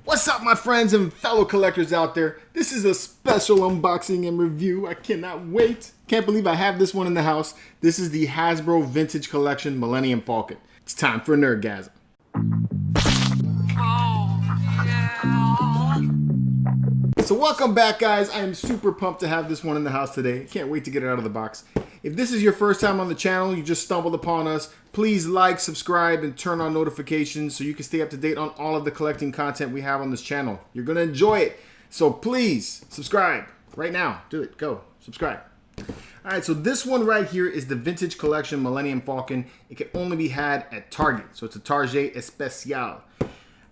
What's up, my friends and fellow collectors out there? This is a special unboxing and review. I cannot wait. Can't believe I have this one in the house. This is the Hasbro Vintage Collection Millennium Falcon. It's time for Nerdgasm. So welcome back, guys. I am super pumped to have this one in the house today. Can't wait to get it out of the box. If this is your first time on the channel, you just stumbled upon us, please like, subscribe, and turn on notifications so you can stay up to date on all of the collecting content we have on this channel. You're going to enjoy it. So please subscribe right now. Do it. Go. Subscribe. All right, so this one right here is the Vintage Collection Millennium Falcon. It can only be had at Target, so it's a Target Especial.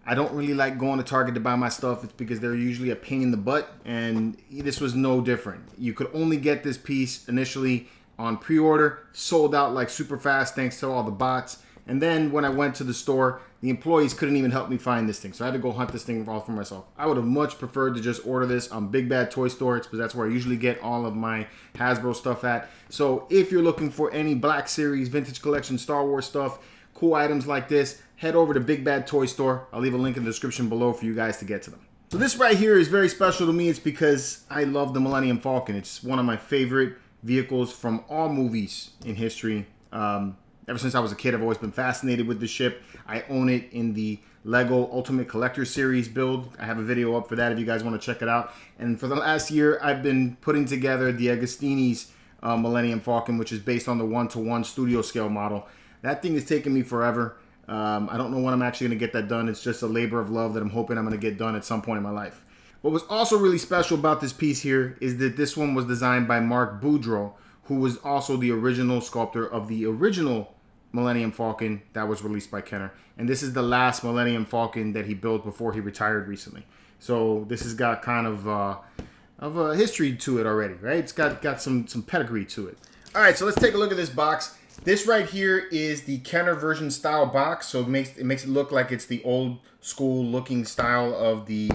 I don't really like going to Target to buy my stuff. It's because they're usually a pain in the butt, and this was no different. You could only get this piece initially on pre-order, sold out like super fast thanks to all the bots. And then when I went to the store, the employees couldn't even help me find this thing, so I had to go hunt this thing all for myself. I would have much preferred to just order this on Big Bad Toy Store, because that's where I usually get all of my Hasbro stuff at. So if you're looking for any Black Series, Vintage Collection, Star Wars stuff, cool items like this, head over to Big Bad Toy Store. I'll leave a link in the description below for you guys to get to them. So this right here is very special to me. It's because I love the Millennium Falcon. It's one of my favorite vehicles from all movies in history. Ever since I was a kid, I've always been fascinated with the ship. I own it in the Lego Ultimate Collector Series build. I have a video up for that if you guys want to check it out. And for the last year, I've been putting together the Agostini's Millennium Falcon, which is based on the 1-to-1 studio scale model. That thing has taken me forever. I don't know when I'm actually going to get that done. It's just a labor of love that I'm hoping I'm going to get done at some point in my life. What was also really special about this piece here is that this one was designed by Mark Boudreau, who was also the original sculptor of the original Millennium Falcon that was released by Kenner. And this is the last Millennium Falcon that he built before he retired recently. So this has got kind of a history to it already, right? It's got some pedigree to it. All right, so let's take a look at this box. This right here is the Kenner version style box, so it makes it look like it's the old school looking style of the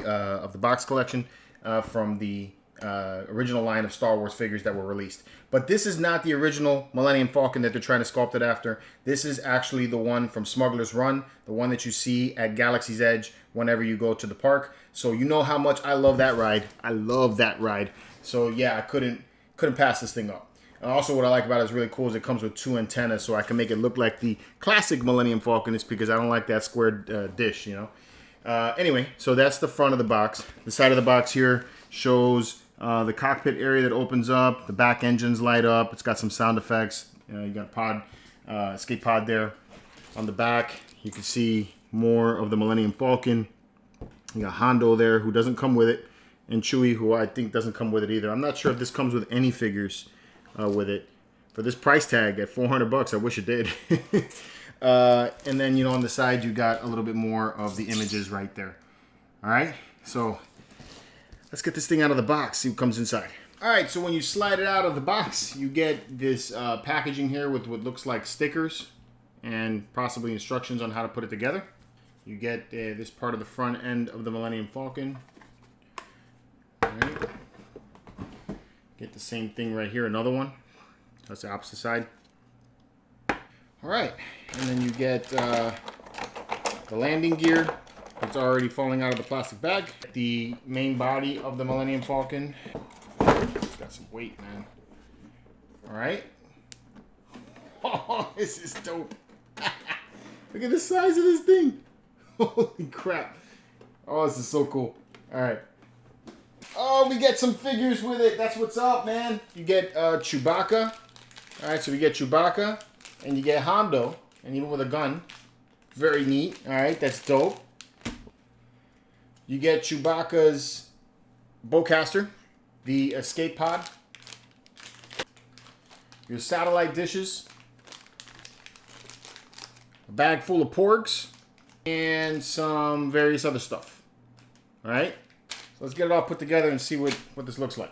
box collection from the original line of Star Wars figures that were released. But this is not the original Millennium Falcon that they're trying to sculpt it after. This is actually the one from Smuggler's Run, the one that you see at Galaxy's Edge whenever you go to the park. So you know how much I love that ride. I love that ride. So yeah, I couldn't pass this thing up. And also what I like about it is really cool is it comes with 2 antennas, so I can make it look like the classic Millennium Falcon. It's because I don't like that square dish, you know. Anyway, so that's the front of the box. The side of the box here shows the cockpit area that opens up. The back engines light up. It's got some sound effects. You got a pod, escape pod there. On the back, you can see more of the Millennium Falcon. You got Hondo there, who doesn't come with it, and Chewie, who I think doesn't come with it either. I'm not sure if this comes with any figures with it. For this price tag at $400, I wish it did. And then, you know, on the side, you got a little bit more of the images right there. All right, so let's get this thing out of the box, see what comes inside. All right, so when you slide it out of the box, you get this packaging here with what looks like stickers and possibly instructions on how to put it together. You get this part of the front end of the Millennium Falcon. All right. Get the same thing right here, another one. That's the opposite side. All right, and then you get the landing gear. It's already falling out of the plastic bag. The main body of the Millennium Falcon. It's got some weight, man. All right. Oh, this is dope. Look at the size of this thing. Holy crap. Oh, this is so cool. All right. Oh, we get some figures with it. That's what's up, man. You get Chewbacca. All right, so we get Chewbacca, and you get Hondo, and even with a gun. Very neat. All right, that's dope. You get Chewbacca's bowcaster, the escape pod, your satellite dishes, a bag full of porgs, and some various other stuff. All right? So let's get it all put together and see what this looks like.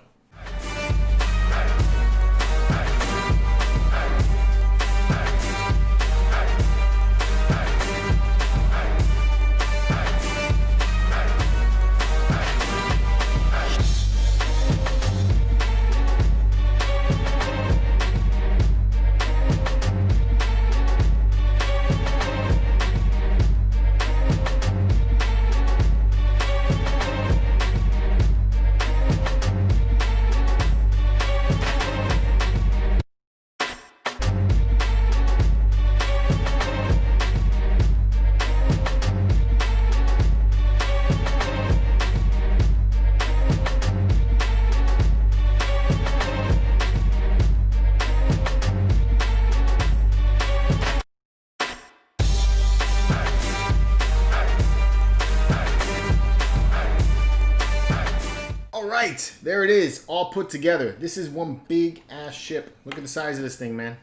right, there it is, all put together. This is one big ass ship. Look at the size of this thing, man.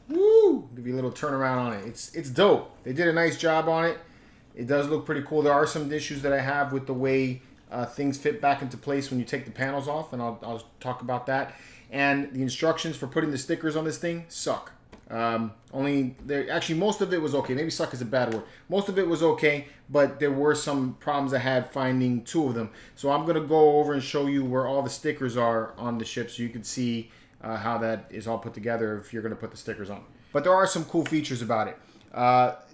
Woo! Give you a little turnaround on it. It's dope. They did a nice job on it. It does look pretty cool. There are some issues that I have with the way things fit back into place when you take the panels off, and I'll talk about that. And the instructions for putting the stickers on this thing suck. Actually, most of it was okay. Maybe suck is a bad word. Most of it was okay, but there were some problems I had finding two of them. So I'm going to go over and show you where all the stickers are on the ship so you can see how that is all put together if you're going to put the stickers on. But there are some cool features about it.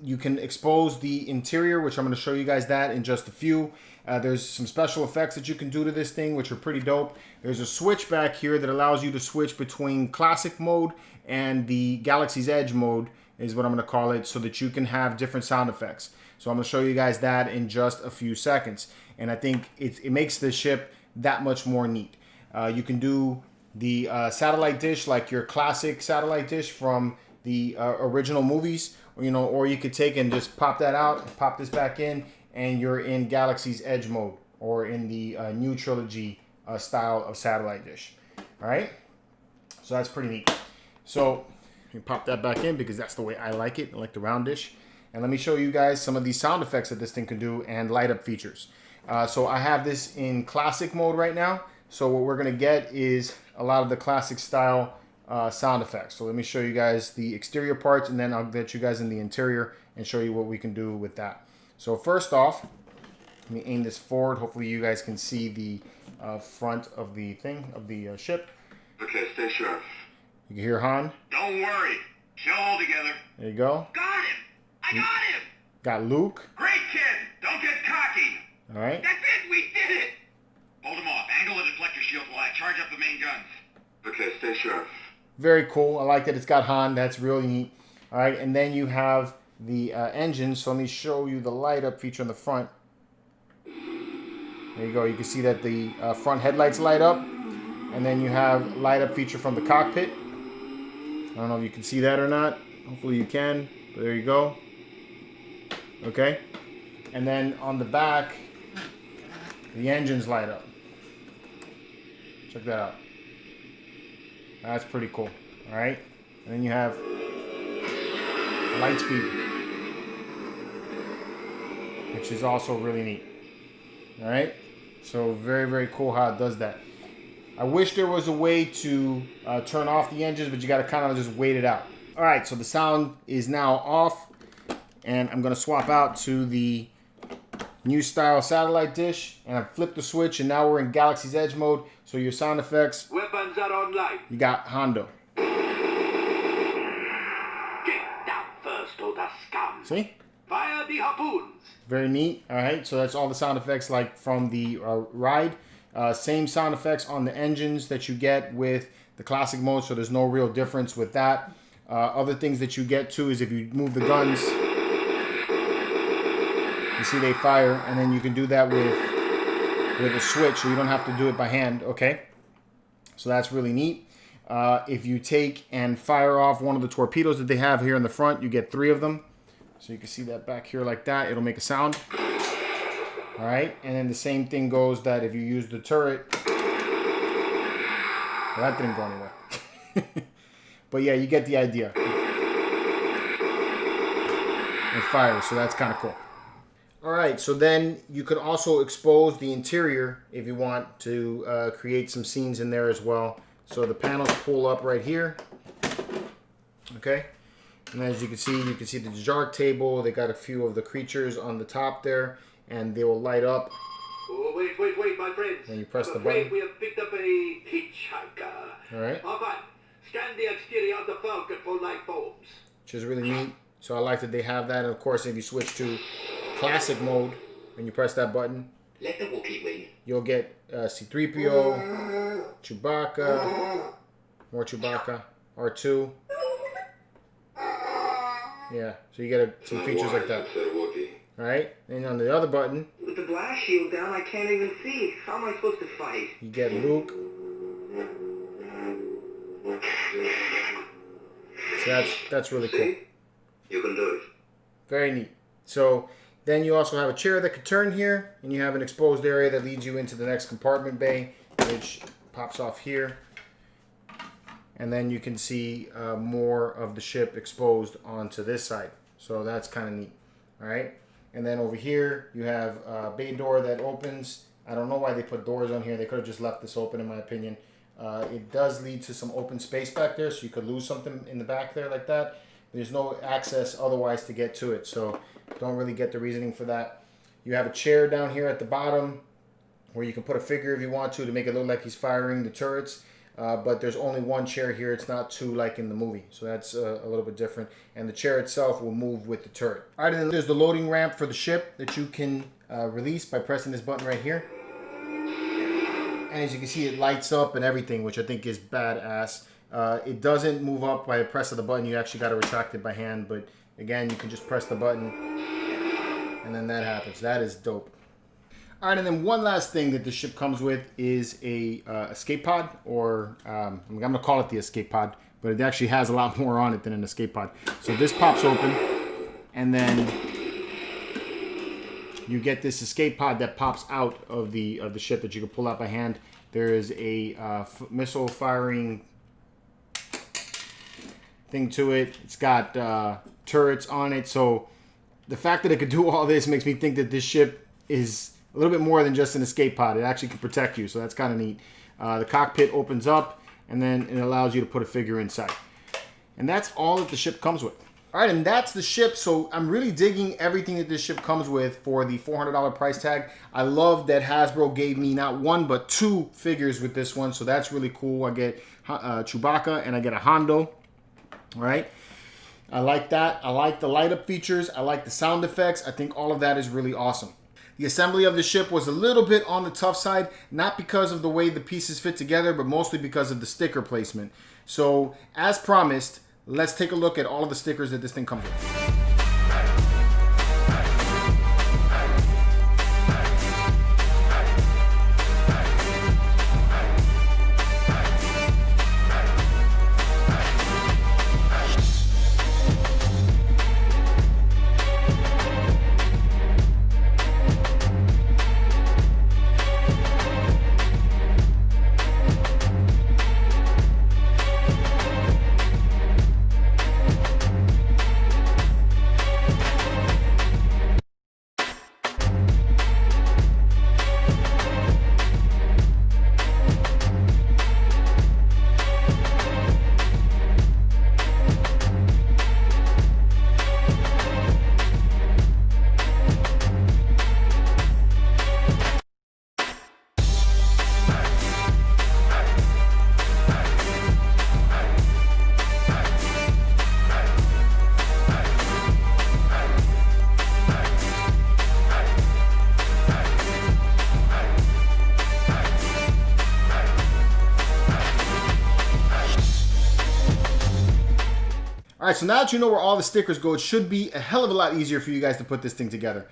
You can expose the interior, which I'm going to show you guys that in just a few. There's some special effects that you can do to this thing, which are pretty dope. There's a switch back here that allows you to switch between classic mode and the Galaxy's Edge mode, is what I'm going to call it, so that you can have different sound effects. So I'm going to show you guys that in just a few seconds. And I think it makes the ship that much more neat. You can do the satellite dish, like your classic satellite dish from the original movies, or you could take and just pop that out, pop this back in, and you're in Galaxy's Edge mode, or in the new trilogy style of satellite dish. All right, so that's pretty neat. So you pop that back in because that's the way I like it. I like the round dish. And let me show you guys some of these sound effects that this thing can do and light up features. So I have this in classic mode right now. So what we're gonna get is a lot of the classic style sound effects. So let me show you guys the exterior parts, and then I'll get you guys in the interior and show you what we can do with that. So first off, let me aim this forward. Hopefully you guys can see the front of the thing, of the ship. Okay, stay sharp. You can hear Han. Don't worry. She'll hold together. There you go. Got him. I got him. Got Luke. Great, kid. Don't get cocky. All right. That's it. We did it. Hold him off. Angle the deflector shield while I charge up the main guns. Okay, stay sharp. Very cool. I like that it's got Han. That's really neat. All right, and then you have the engine. So let me show you the light up feature on the front. There you go. You can see that the front headlights light up, and then you have light up feature from the cockpit. I don't know if you can see that or not. Hopefully you can. But there you go. Okay. And then on the back, the engines light up. Check that out. That's pretty cool. All right. And then you have light speed, which is also really neat. All right. So very, very cool how it does that. I wish there was a way to turn off the engines, but you got to kind of just wait it out. All right, so the sound is now off, and I'm going to swap out to the new style satellite dish, and I flipped the switch, and now we're in Galaxy's Edge mode. So your sound effects, Weapons are online. you got Hondo. Get down first, or the scum. See? Fire the harpoons. Very neat. All right, so that's all the sound effects like from the ride. Same sound effects on the engines that you get with the classic mode, so there's no real difference with that. Other things that you get too is if you move the guns, you see they fire, and then you can do that with a switch, so you don't have to do it by hand. Okay, so that's really neat. If you take and fire off one of the torpedoes that they have here in the front, you get 3 of them. So you can see that back here like that. It'll make a sound. All right, and then the same thing goes that if you use the turret, well, that didn't go anywhere. But yeah, you get the idea. It fires, so that's kind of cool. All right, so then you could also expose the interior if you want to create some scenes in there as well. So the panels pull up right here. Okay, and as you can see the Jark table. They got a few of the creatures on the top there, and they will light up. Oh, wait, my friends. When you press the button. We have picked up a hitchhiker. All right. All right. Scan the exterior of the Falcon for light bulbs. Which is really neat. So I like that they have that. And of course, if you switch to classic mode, when you press that button, Let the Wookiee win. you'll get C-3PO, Chewbacca, more Chewbacca, R2. Yeah, so you get some features like that. All right, and on the other button, With the blast shield down, I can't even see. How am I supposed to fight? you get Luke. So that's really cool. See? You can do it. Very neat. So then you also have a chair that could turn here, and you have an exposed area that leads you into the next compartment bay. which pops off here. And then you can see more of the ship exposed onto this side. So that's kind of neat. All right. And then over here, you have a bay door that opens. I don't know why they put doors on here. They could have just left this open, in my opinion. It does lead to some open space back there, so you could lose something in the back there like that. There's no access otherwise to get to it, so don't really get the reasoning for that. You have a chair down here at the bottom where you can put a figure if you want to make it look like he's firing the turrets. But there's only one chair here. It's not two like in the movie. So that's a little bit different. And the chair itself will move with the turret. All right, and then there's the loading ramp for the ship that you can release by pressing this button right here. And as you can see, it lights up and everything, which I think is badass. It doesn't move up by a press of the button. You actually got to retract it by hand. But again, you can just press the button and then that happens. That is dope. All right, and then one last thing that the ship comes with is a escape pod, or I'm going to call it the escape pod, but it actually has a lot more on it than an escape pod. So this pops open, and then you get this escape pod that pops out of the ship that you can pull out by hand. There is a missile firing thing to it. It's got turrets on it. So the fact that it could do all this makes me think that this ship is a little bit more than just an escape pod. It actually can protect you, so that's kind of neat. The cockpit opens up, and then it allows you to put a figure inside. And that's all that the ship comes with. All right, and that's the ship. So I'm really digging everything that this ship comes with for the $400 price tag. I love that Hasbro gave me not one, but two figures with this one, so that's really cool. I get Chewbacca, and I get a Hondo. All right. I like that. I like the light up features. I like the sound effects. I think all of that is really awesome. The assembly of the ship was a little bit on the tough side, not because of the way the pieces fit together, but mostly because of the sticker placement. So, as promised, let's take a look at all of the stickers that this thing comes with. All right, so now that you know where all the stickers go, it should be a hell of a lot easier for you guys to put this thing together.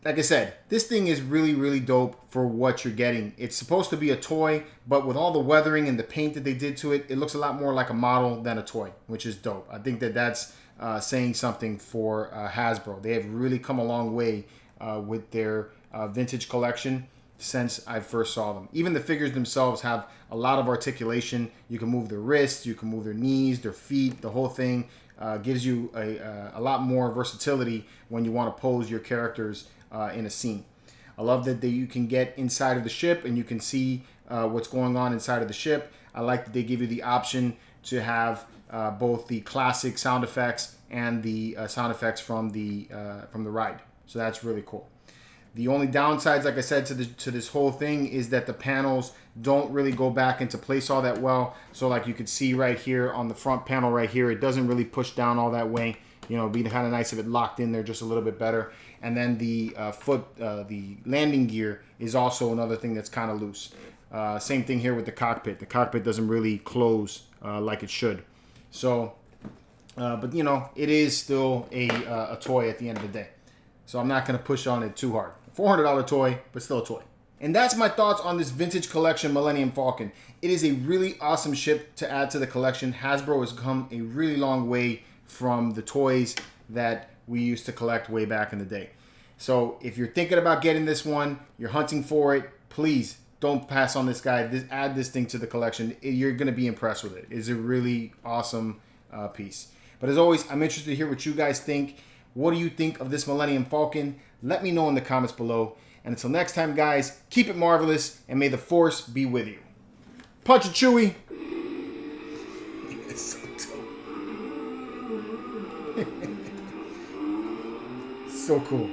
Like I said, this thing is really, really dope for what you're getting. It's supposed to be a toy, but with all the weathering and the paint that they did to it, it looks a lot more like a model than a toy, which is dope. I think that that's saying something for Hasbro. They have really come a long way with their vintage collection since I first saw them. Even the figures themselves have a lot of articulation. You can move their wrists, you can move their knees, their feet, the whole thing gives you a lot more versatility when you want to pose your characters in a scene. I love that you can get inside of the ship and you can see what's going on inside of the ship. I like that they give you the option to have both the classic sound effects and the sound effects from the ride. So that's really cool. The only downsides, like I said, to this whole thing is that the panels don't really go back into place all that well. So like you could see right here on the front panel right here, it doesn't really push down all that way. You know, it'd be kind of nice if it locked in there just a little bit better. And then the the landing gear is also another thing that's kind of loose. Same thing here with the cockpit. The cockpit doesn't really close like it should. So, but you know, it is still a toy at the end of the day. So I'm not going to push on it too hard. $400 toy, but still a toy. And that's my thoughts on this Vintage Collection Millennium Falcon. It is a really awesome ship to add to the collection. Hasbro has come a really long way from the toys that we used to collect way back in the day. So if you're thinking about getting this one, you're hunting for it, please don't pass on this guy. Add this thing to the collection. You're going to be impressed with it. It's a really awesome piece. But as always, I'm interested to hear what you guys think. What do you think of this Millennium Falcon? Let me know in the comments below. And until next time, guys, keep it marvelous, and may the Force be with you. Punch it, Chewie. It's so dope. So cool.